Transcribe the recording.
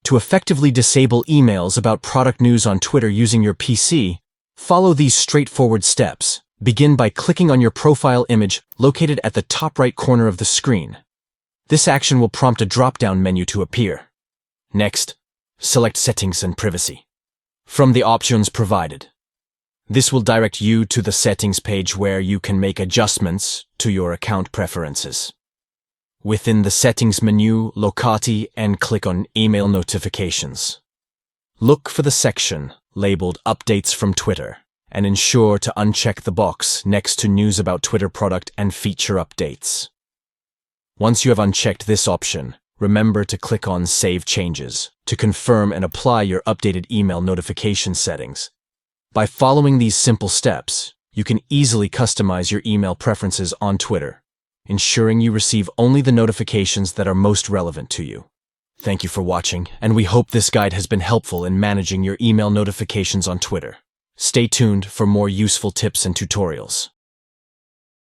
To effectively disable emails about product news on Twitter using your PC, follow these straightforward steps. Begin by clicking on your profile image located at the top right corner of the screen. This action will prompt a drop-down menu to appear. Next, select Settings and Privacy from the options provided. This will direct you to the settings page where you can make adjustments to your account preferences. Within the settings menu, locate and click on Email Notifications. Look for the section labeled Updates from Twitter and ensure to uncheck the box next to News about Twitter product and feature updates. Once you have unchecked this option, remember to click on Save Changes to confirm and apply your updated email notification settings. By following these simple steps, you can easily customize your email preferences on Twitter, ensuring you receive only the notifications that are most relevant to you. Thank you for watching, and we hope this guide has been helpful in managing your email notifications on Twitter. Stay tuned for more useful tips and tutorials.